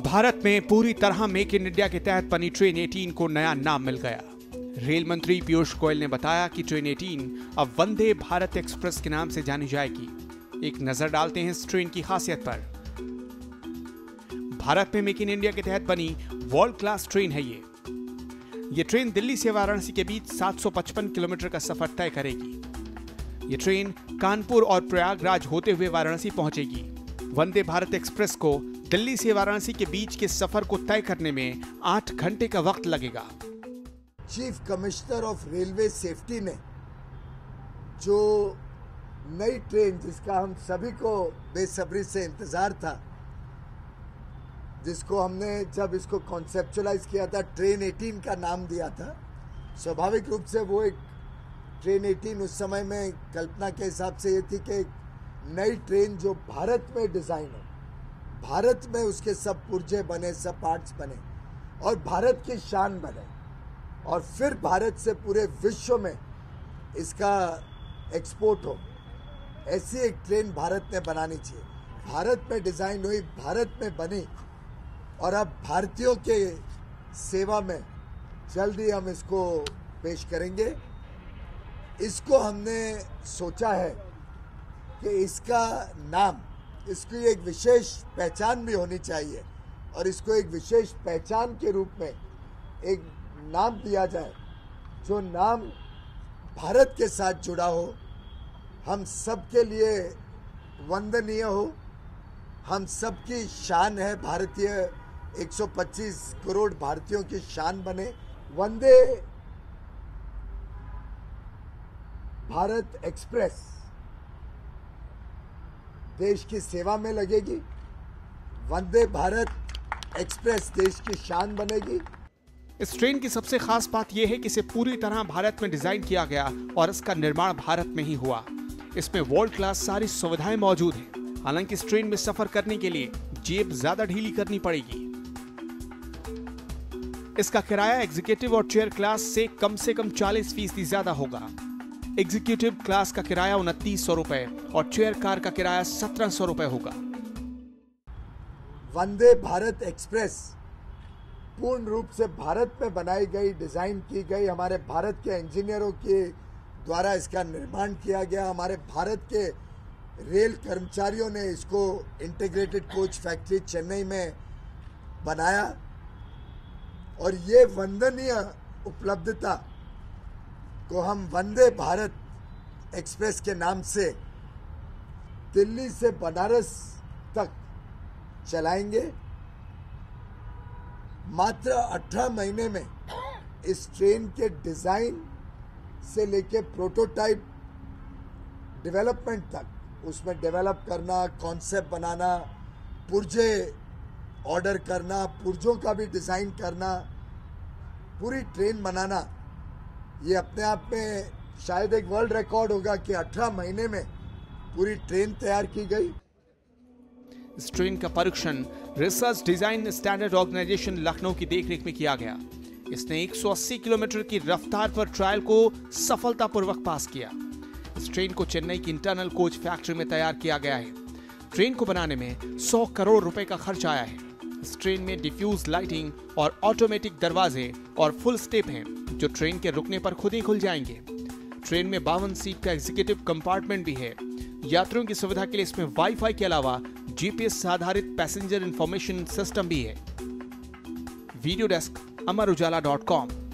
भारत में पूरी तरह मेक इन इंडिया के तहत बनी ट्रेन 18 को नया नाम मिल गया। रेल मंत्री पीयूष गोयल ने बताया कि ट्रेन 18 अब वंदे भारत एक्सप्रेस के नाम से जानी जाएगी। एक नजर डालते हैं इस ट्रेन की खासियत पर। भारत में मेक इन इंडिया के तहत बनी वर्ल्ड क्लास ट्रेन है ये ट्रेन दिल्ली से वाराणसी के बीच 755 किलोमीटर का सफर तय करेगी। ये ट्रेन कानपुर और प्रयागराज होते हुए वाराणसी पहुंचेगी। वंदे भारत एक्सप्रेस को दिल्ली से वाराणसी के बीच के सफर को तय करने में 8 घंटे का वक्त लगेगा। Chief commissioner of railway safety ने जो नई ट्रेन, जिसका हम सभी को बेसब्री से इंतजार था, जिसको हमने जब इसको कॉन्सेप्चुअलाइज किया था ट्रेन 18 का नाम दिया था, स्वाभाविक रूप से वो एक ट्रेन 18 उस समय में कल्पना के हिसाब से ये थी कि एक नई ट्रेन जो भारत में डिजाइन हो, भारत में उसके सब पुर्जे बने, सब पार्ट्स बने और भारत की शान बने और फिर भारत से पूरे विश्व में इसका एक्सपोर्ट हो। ऐसी एक ट्रेन भारत में बनानी चाहिए। भारत में डिजाइन हुई, भारत में बनी और अब भारतीयों के सेवा में जल्दी हम इसको पेश करेंगे। इसको हमने सोचा है कि इसका नाम, इसकी एक विशेष पहचान भी होनी चाहिए और इसको एक विशेष पहचान के रूप में एक नाम दिया जाए जो नाम भारत के साथ जुड़ा हो, हम सबके लिए वंदनीय हो, हम सबकी शान है, भारतीय 125 करोड़ भारतीयों की शान बने। वंदे भारत एक्सप्रेस देश की सेवा में लगेगी। वंदे भारत एक्सप्रेस देश की शान बनेगी। इस ट्रेन की सबसे खास बात यह है कि इसे पूरी तरह भारत में डिजाइन किया गया और इसका निर्माण भारत में ही हुआ। इसमें वर्ल्ड क्लास सारी सुविधाएं मौजूद हैं। हालांकि इस ट्रेन में सफर करने के लिए जेब ज्यादा ढीली करनी पड़ेगी। इसका किराया एग्जीक्यूटिव और चेयर क्लास से कम 40% ज्यादा होगा। एग्जीक्यूटिव क्लास का किराया 2900 रुपए और चेयर कार का किराया 1700 रुपए होगा। वंदे भारत एक्सप्रेस पूर्ण रूप से भारत में बनाई गई, डिजाइन की गई, हमारे भारत के इंजीनियरों के द्वारा इसका निर्माण किया गया। हमारे भारत के रेल कर्मचारियों ने इसको इंटीग्रेटेड कोच फैक्ट्री चेन्नई में बनाया और ये वंदनीय उपलब्धता को हम वंदे भारत एक्सप्रेस के नाम से दिल्ली से बनारस तक चलाएंगे। मात्र 18 महीने में इस ट्रेन के डिजाइन से लेके प्रोटोटाइप डेवलपमेंट तक, उसमें डेवलप करना, कॉन्सेप्ट बनाना, पुर्जे ऑर्डर करना, पुर्जों का भी डिजाइन करना, पूरी ट्रेन बनाना, ये अपने आप में शायद एक वर्ल्ड रिकॉर्ड होगा कि 18 महीने में पूरी ट्रेन तैयार की गई। इस ट्रेन का परीक्षण research design standard organisation Lucknow की देखरेख में किया गया। इसने 180 किलोमीटर की रफ्तार पर ट्रायल को सफलतापूर्वक पास किया। इस ट्रेन को चेन्नई की इंटरनल कोच फैक्ट्री में तैयार किया गया है। ट्रेन को बनाने में 100 करोड़ रुपए का खर्च आया है। इस ट्रेन में डिफ्यूज लाइटिंग और ऑटोमेटिक दरवाजे और फुल स्टेप हैं जो ट्रेन के रुकने पर खुद ही खुल जाएंगे। ट्रेन में 52 सीट का एग्जीक्यूटिव कंपार्टमेंट भी है। यात्रियों की सुविधा के लिए इसमें वाईफाई के अलावा जीपीएस आधारित पैसेंजर इंफॉर्मेशन सिस्टम भी है। वीडियो डेस्क, अमर उजाला.com।